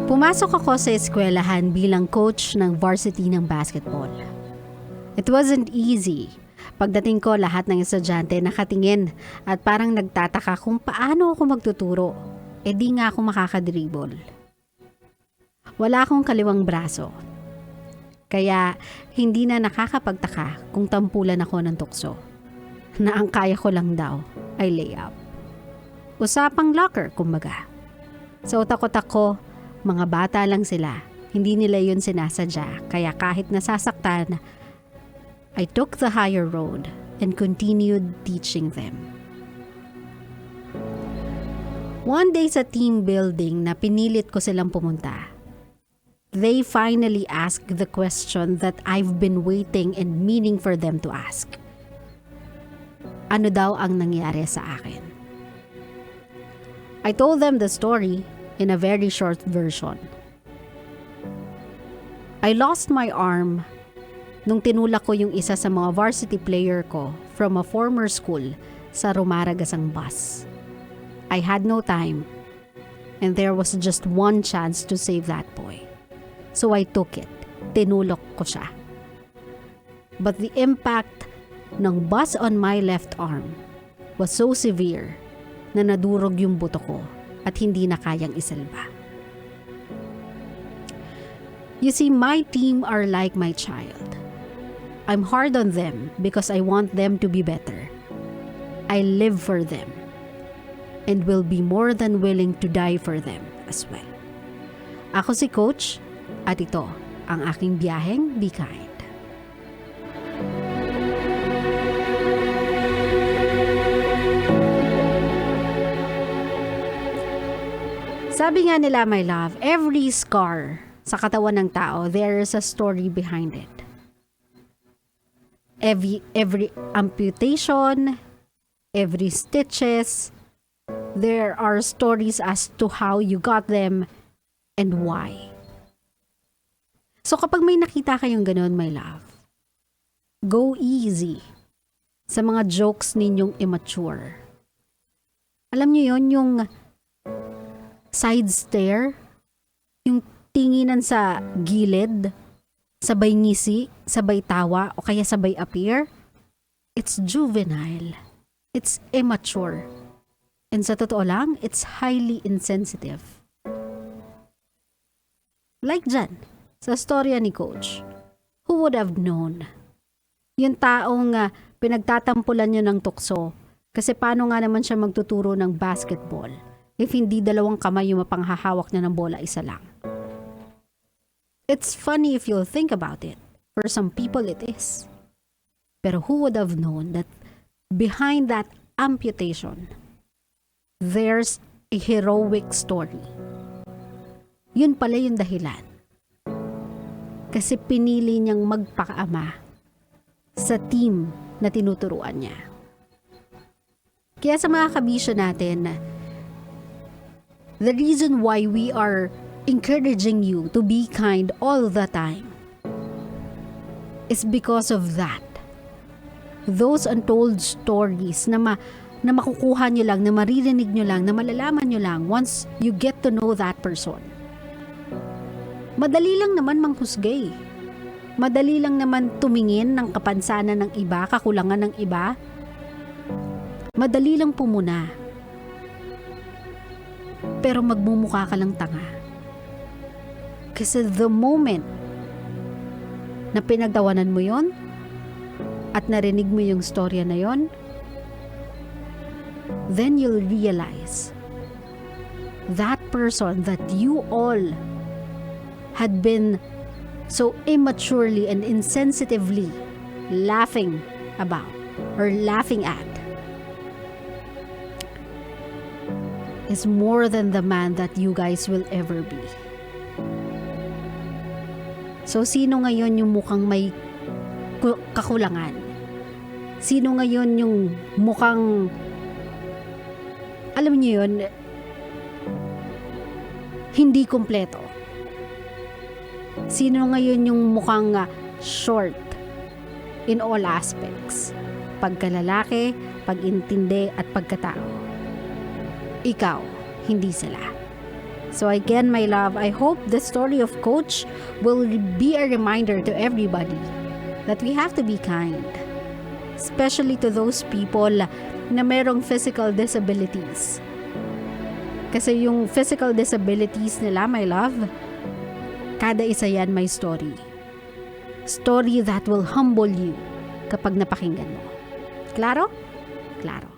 Pumasok ako sa eskwelahan bilang coach ng varsity ng basketball. It wasn't easy. Pagdating ko, lahat ng estudyante nakatingin at parang nagtataka kung paano ako magtuturo. Di nga ako makakadribble. Wala akong kaliwang braso. Kaya hindi na nakakapagtaka kung tampulan ako ng tukso. Na ang kaya ko lang daw ay layup. Usapang locker, kumbaga. Sa utak-utak ko, mga bata lang sila. Hindi nila yun sinasadya. Kaya kahit nasasaktan, I took the higher road and continued teaching them. One day sa team building na pinilit ko silang pumunta, they finally asked the question that I've been waiting and meaning for them to ask. Ano daw ang nangyari sa akin? I told them the story in a very short version. I lost my arm nung tinulak ko yung isa sa mga varsity player ko from a former school sa Rumaragasang bus. I had no time and there was just one chance to save that boy. So I took it. Tinulak ko siya. But the impact ng bus on my left arm was so severe na nadurog yung buto ko at hindi na kayang isalba. You see, my team are like my child. I'm hard on them because I want them to be better. I live for them and will be more than willing to die for them as well. Ako si Coach at ito ang aking biyaheng Be Kind. Sabi nga nila, my love, every scar sa katawan ng tao, there is a story behind it. Every amputation, every stitches, there are stories as to how you got them and why. So kapag may nakita kayong ganun, my love, go easy sa mga jokes ninyong immature. Alam niyo yon, yung side stare, yung tinginan sa gilid, sabay ngisi, sabay tawa, o kaya sabay appear. It's juvenile. It's immature. And sa totoo lang, it's highly insensitive. Like dyan, sa storya ni Coach. Who would have known? Yung taong pinagtatampulan nyo ng tukso, kasi paano nga naman siya magtuturo ng basketball if hindi dalawang kamay yung mapanghahawak niya ng bola, isa lang. It's funny if you'll think about it. For some people, it is. Pero who would have known that behind that amputation, there's a heroic story. Yun pala yung dahilan. Kasi pinili niyang magpakaama sa team na tinuturuan niya. Kaya sa mga kabisyo natin, the reason why we are encouraging you to be kind all the time is because of that. Those untold stories na makukuha nyo lang, na maririnig nyo lang, na malalaman nyo lang once you get to know that person. Madali lang naman manghusgay. Madali lang naman tumingin ng kapansanan ng iba, kakulangan ng iba. Madali lang pumuna. Pero magmumukha ka lang tanga. Kasi the moment na pinagtawanan mo yon at narinig mo yung storya na yon, then you'll realize that person that you all had been so immaturely and insensitively laughing about or laughing at is more than the man that you guys will ever be. So, sino ngayon yung mukhang may kakulangan? Sino ngayon yung mukhang, alam niyo yun, hindi kumpleto? Sino ngayon yung mukhang short in all aspects? Pagkalalaki, pag-intindi at pagkatao. Ikaw, hindi sila. So again, my love, I hope the story of Coach will be a reminder to everybody that we have to be kind. Especially to those people na merong physical disabilities. Kasi yung physical disabilities nila, my love, kada isa yan may story. Story that will humble you kapag napakinggan mo. Klaro? Klaro.